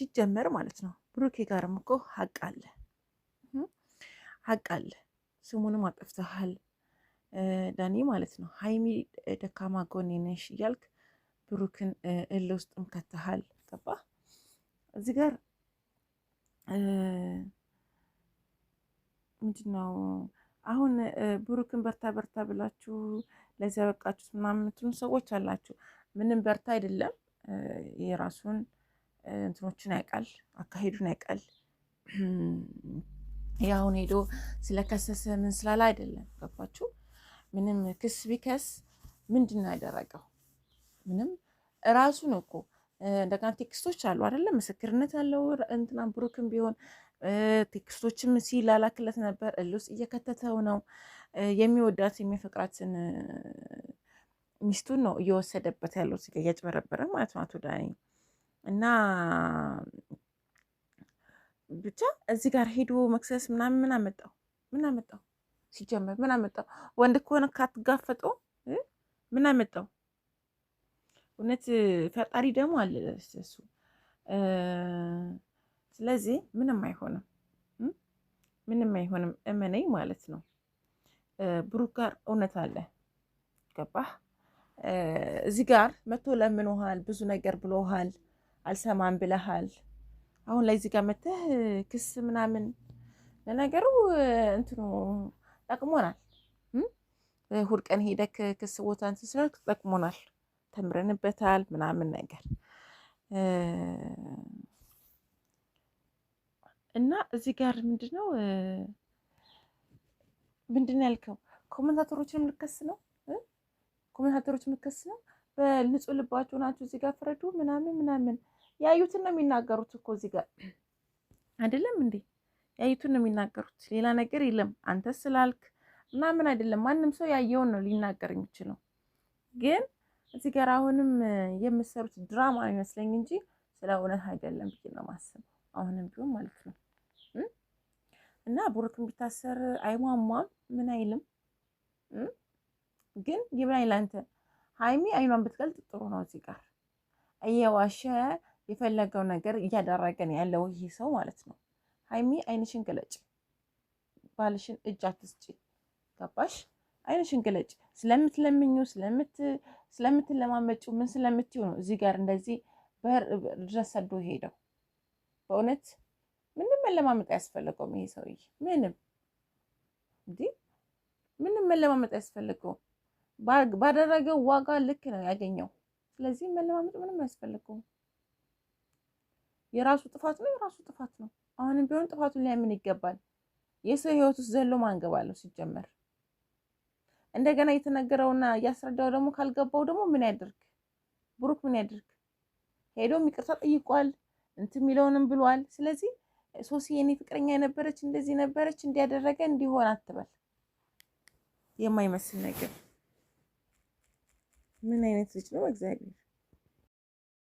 ሲጀመር ማለት ነው። ብሩኬ ጋርም እኮ ሀቅ አለ፣ ሀቅ አለ። ስሙንም አጠፍተሃል ዳኒ ማለት ነው። ሀይሚ ደካማ ጎኔ ነሽ እያልክ ብሩክን እልህ ውስጥም ከተሃል። ገባ እዚህ ጋር ምንድነው አሁን ብሩክን በርታ በርታ ብላችሁ ለዚያ በቃችሁት ምናምን የምትሉን ሰዎች አላችሁ። ምንም በርታ አይደለም። የራሱን እንትኖችን ያውቃል፣ አካሄዱን ያውቃል። ያሁን ሄዶ ስለከሰሰ ምን ስላለ አይደለም። ገባችሁ? ምንም ክስ ቢከስ ምንድን ነው ያደረገው? ምንም ራሱ ነው እኮ እንደገና ቴክስቶች አሉ አይደለም፣ ምስክርነት አለው። እንትና ብሩክም ቢሆን ቴክስቶችም ሲላላክለት ነበር። እልውስ እየከተተው ነው። የሚወዳት የሚፈቅራትን ሚስቱን ነው እየወሰደበት ያለው፣ ሲጋ እያጭበረበረ ማለት ነው አቶ ዳኒ። እና ብቻ እዚህ ጋር ሄዶ መክሰስ ምናምን ምን አመጣው? ምን አመጣው? ሲጀመር ምን አመጣው? ወንድ ከሆነ ካትጋፈጠው ምን አመጣው? እውነት ፈጣሪ ደግሞ አለ እሱ። ስለዚህ ምንም አይሆንም፣ ምንም አይሆንም። እመነኝ ማለት ነው። ብሩክ ጋር እውነት አለ። ገባህ? እዚህ ጋር መቶ ለምኖሃል፣ ብዙ ነገር ብሎሃል፣ አልሰማም ብለሃል። አሁን ላይ እዚህ ጋር መተህ ክስ ምናምን፣ ለነገሩ እንትኑ ጠቅሞናል። እሑድ ቀን ሄደክ ክስ ቦታ እንትን ስላልክ ጠቅሞናል፣ ተምረንበታል ምናምን ነገር እና እዚህ ጋር ምንድነው ያልከው? ኮሜንታተሮችንም ልከስ ነው፣ ኮሜንታተሮችም ልከስ ነው። በንጹህ ልባቸው ናቸው እዚህ ጋር ፍረዱ ምናምን ምናምን። ያዩትን ነው የሚናገሩት እኮ እዚህ ጋር አይደለም እንዴ? ያዩትን ነው የሚናገሩት፣ ሌላ ነገር የለም። አንተ ስላልክ ምናምን አይደለም። ማንም ሰው ያየውን ነው ሊናገር የሚችለው። ግን እዚህ ጋር አሁንም የምሰሩት ድራማ ይመስለኝ እንጂ ስለ እውነት አይደለም ብዬ ነው የማስበው። አሁንም ቢሆን ማለት ነው። እና ብሩክን ቢታሰር አይሟሟም ምን አይልም። ግን ይብላኝ ላንተ ሀይሚ አይኗን ብትገልጥ ጥሩ ነው። እዚህ ጋር እየዋሸ የፈለገው ነገር እያደረገን ያለው ይሄ ሰው ማለት ነው። ሀይሚ አይንሽን ግለጭ፣ ባልሽን እጅ አትስጪ። ገባሽ? አይንሽን ግለጭ። ስለምትለምኙ ስለምትለማመጩ ምን ስለምትዩ ነው እዚህ ጋር እንደዚህ በር ድረስ ሰዶ ሄደው። በእውነት ምንም መለማመጥ አያስፈልገውም ይሄ ሰውዬ። ምንም መለማመጥ አያስፈልገውም። ባደረገው ዋጋ ልክ ነው ያገኘው። ስለዚህ መለማመጥ ምንም አያስፈልገውም። የራሱ ጥፋት ነው፣ የራሱ ጥፋት ነው። አሁንም ቢሆን ጥፋቱን ሊያምን ይገባል። የሰው ህይወት ውስጥ ዘሎ ማንገባለሁ ሲጀመር። እንደገና የተነገረውና እያስረዳው ደግሞ ካልገባው ደግሞ ምን ያድርግ? ብሩክ ምን ያድርግ? ሄዶም ይቅርታ ጠይቋል፣ እንትን የሚለውንም ብሏል። ስለዚህ ሶሲ የኔ ፍቅረኛ የነበረች እንደዚህ ነበረች እንዲያደረገ እንዲሆን አትበል። የማይመስል ነገር ምን አይነት ልጅ ነው እግዚአብሔር